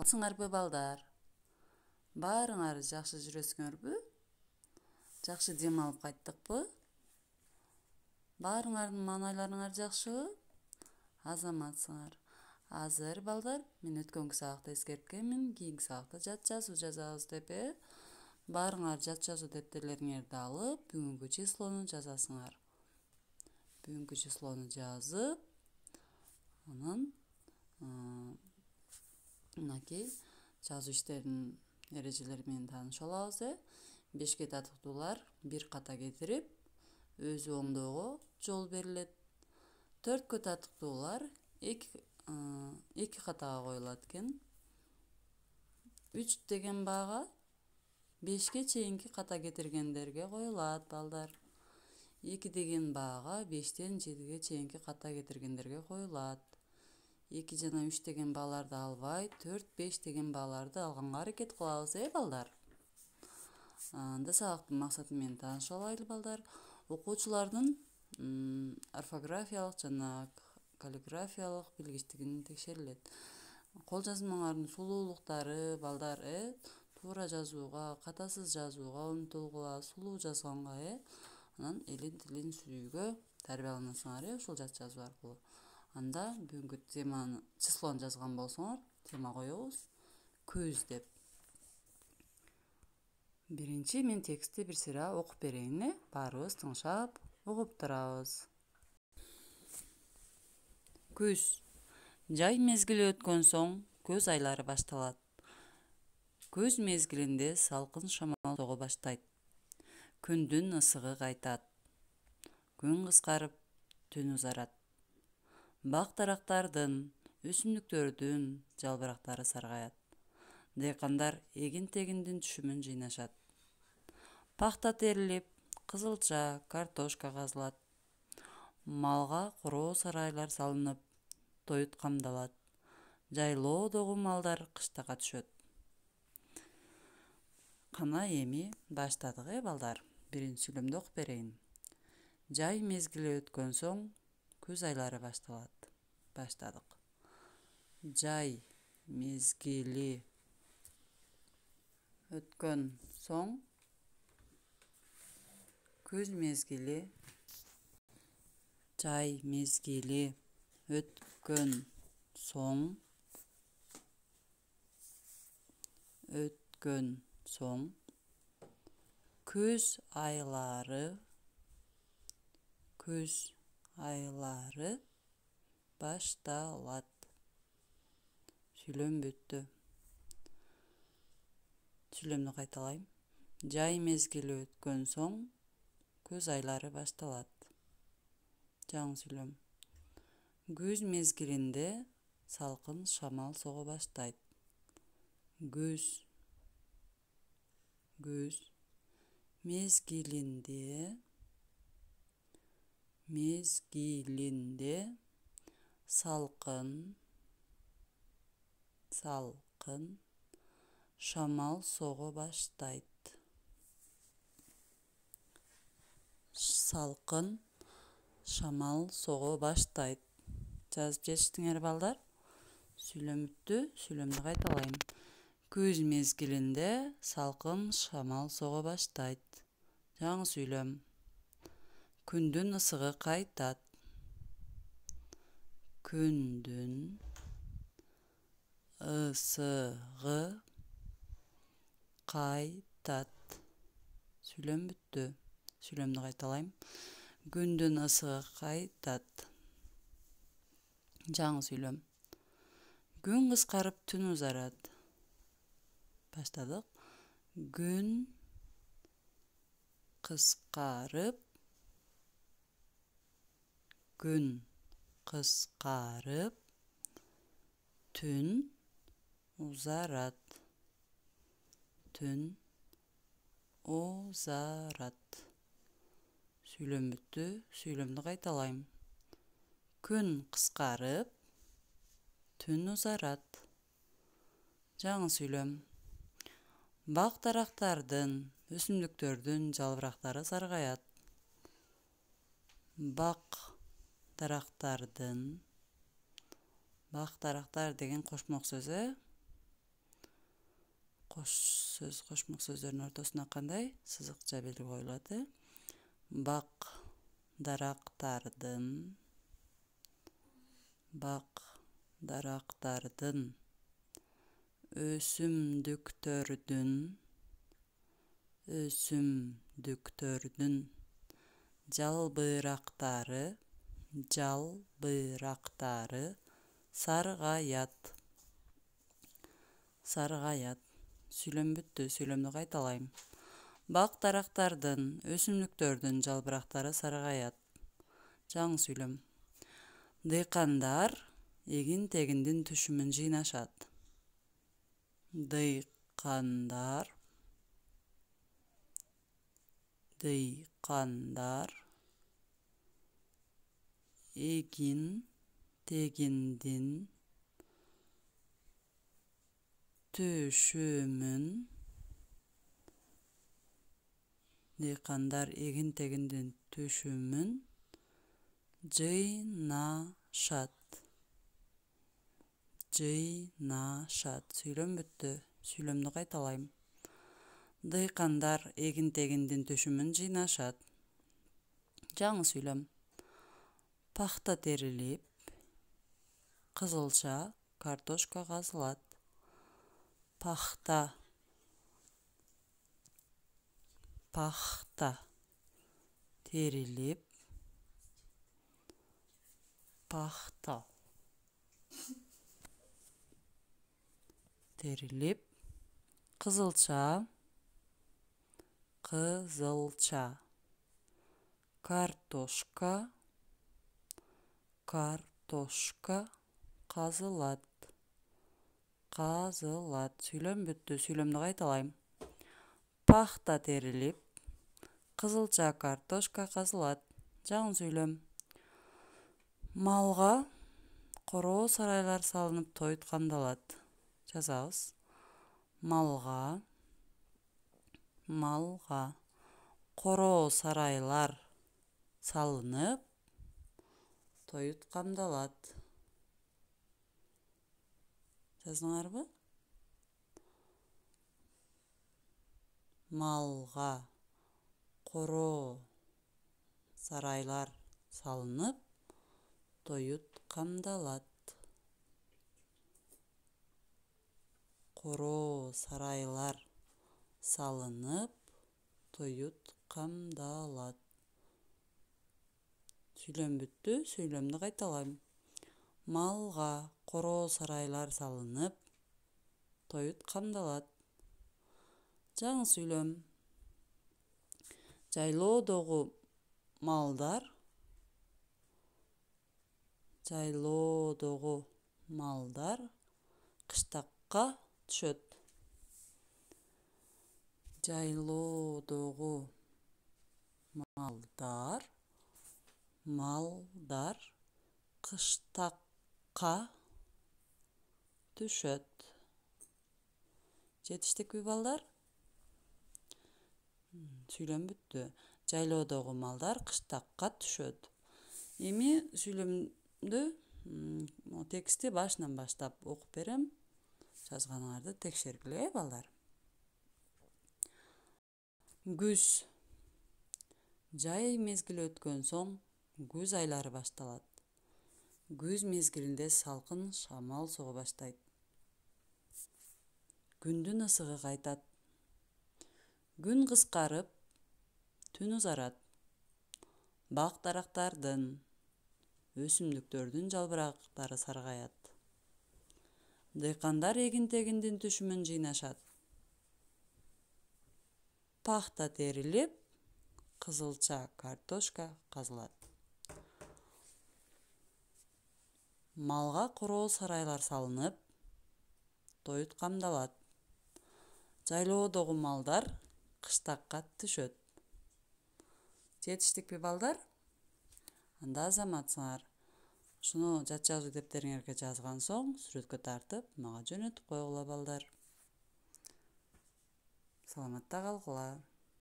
Сыңарбы балдар? Баарыңар жакшы жүрөсүңөрбү? Жакшы дем алып кайттыкпы? Баарыңардын маанайларыңар жакшыбы? Азаматсыңар. Азыр балдар, мен өткөнкү сабакта эскерткенмин, кийинки сабакта жат жазуу жазабыз деп, Баарыңар жат жазуу дептерлериңерди алып, бүгүнкү числону жазасыңар. Бүгүнкү числону жазып, анан мынакей жазуу иштеринин эрежелери менен тааныша алабыз. 5ке татыктуулар 1 ката кетирип, өзү оңдоого жол берилет. 4кө татыктуулар 2 катага коюлат экен. 3 деген баага 5ке чейинки ката кетиргендерге коюлат, балдар. 2 деген баага 5тен 7ге чейинки ката кетиргендерге коюлат. 2 жана 3 деген бааларды албай, 4, 5 деген бааларды алганга аракет кылабыз, балдар. Анда сабактын максаты менен тааныша алайлы, балдар. Окуучулардын орфографиялык жана каллиграфиялык билгичтигин текшерилет. Кол жазмаңардын сулуулуктары, балдар, туура жазууга, катасыз жазууга умтулгула, сулуу жазганга, анан элин тилин сүйүүгө тарбияланасыңар, ушул жат жазуу аркылуу. Анда бүгүнкү теманы, числону жазган болсоңор, тема коебуз көз деп. Биринчи мен текстти бир сыйра окуп берейин, баарыбыз тыңшап угуп турабыз. Күз. Жай мезгили өткөн соң көз айлары башталат. Көз мезгилинде салкын шамал сого баштайт. Күндүн ысыгы кайтат. Күн кыскарып, түн узарат. Бак-дарактардын, өсүмдүктөрдүн жалбырактары саргаят. Дыйкандар эгин-тегиндин түшүмүн жыйнашат. Пахта терилип, кызылча, картошка казылат. Малга короо сарайлар салынып, тоют камдалат. Жайлоодогу малдар кыштакка түшөт. Кана эми баштадык, балдар. Биринчи сүйлөмдү окуп берейин. Жай мезгили өткөн соң көз айлары башталат. Баштадык. Жай мезгили өткөн соң көз мезгили. Жай мезгили өткөн соң көз айлары башталат. Сүйлөм бүттү. Сүйлөмдү кайталайм. Жай мезгили өткөн соң көз айлары башталат. Жаңы сүйлөм. Көз мезгилинде салкын шамал сого баштайт. Көз мезгилинде салкын шамал сого баштайт. Салкын шамал сого баштайт. Жазып жетиштиңер, балдар. Сүйлөм бүттү. Сүйлөмдү кайталайм. Көз мезгилинде салкын шамал сого баштайт. Жаңы сүйлөм. Күндүн ысыгы кайтат. Күндүн ысыгы кайтат. Сүйлөм бүттү. Сүйлөмдү кайталайм. Күндүн ысыгы кайтат. Жаңы сүйлөм. Күн кыскарып, түн узарат. Баштадык. Күн кыскарып, түн узарат. Сүйлөм бүттү. Сүйлөмдү кайталайм. Күн кыскарып, түн узарат. Жаңы сүйлөм. Бак-дарактардын, өсүмдүктөрдүн жалбырактары саргаят. Бак-дарактар деген кошмок сөз, Кош сөз, кошмок сөздөрдүн ортосуна кандай сызыкча белги коюлат? Бак дарактардын, өсүмдүктөрдүн жалбырактары саргаят. Сүйлөм бүттү, сүйлөмдү кайталайм. Бак дарактардын, өсүмдүктөрдүн жалбырактары саргаят. Жаңы сүйлөм. Дыйкандар эгин-тегиндин түшүмүн жыйнашат. Дыйкандар эгин-тегиндин түшүмүн жыйнашат. Сүйлөм бүттү, сүйлөмдү кайталайм. Дыйкандар эгин-тегиндин түшүмүн жыйнашат. Жаңы сүйлөм. Пахта терилип, кызылча картошка казылат. Пахта терилип, кызылча картошка казылат. Сүйлөм бүттү, сүйлөмдү кайталайм. Пахта терилип, кызылча картошка казылат. Жаңы сүйлөм. Малга короо сарайлар салынып тоют камдалат. Жазабыз. Малга короо сарайлар салынып тоют камдалат. Жаздыңарбы? Малга короо сарайлар салынып тоют камдалат. Короо сарайлар салынып тоют камдалат. Сүйлөм бүттү, сүйлөмдү кайталайм. Малга короо сарайлар салынып тоют камдалат. Жаңы сүйлөм. Жайлоодогу малдар кыштакка түшөт. Жайлоодогу малдар кыштакка түшөт. Жетиштикпи балдар? Сүйлөм бүттү. Жайлоодогу малдар кыштакка түшөт. Эми сүйлөмдү текстти башынан баштап окуп берем. Жазганыңарды текшергиле, балдар. Күз. Жай мезгили өткөн соң күз айлары башталат. Күз мезгилинде салкын шамал сого баштайт. Күндүн ысыгы кайтат. Күн кыскарып, түн узарат. Бак дарактардын, өсүмдүктөрдүн жалбырактары саргаят. Дыйкандар эгин-тегиндин түшүмүн жыйнашат. Пахта терилип, кызылча картошка казылат. Малга короо сарайлар салынып тоют камдалат. Жайлоодогу малдар кыштакка түшөт. Жетиштикпи балдар? Анда азаматсыңар. Ушуну жат жазуу дептериңерге жазган соң сүрөткө тартып, мага жөнөтүп койгула балдар. Саламатта калгыла.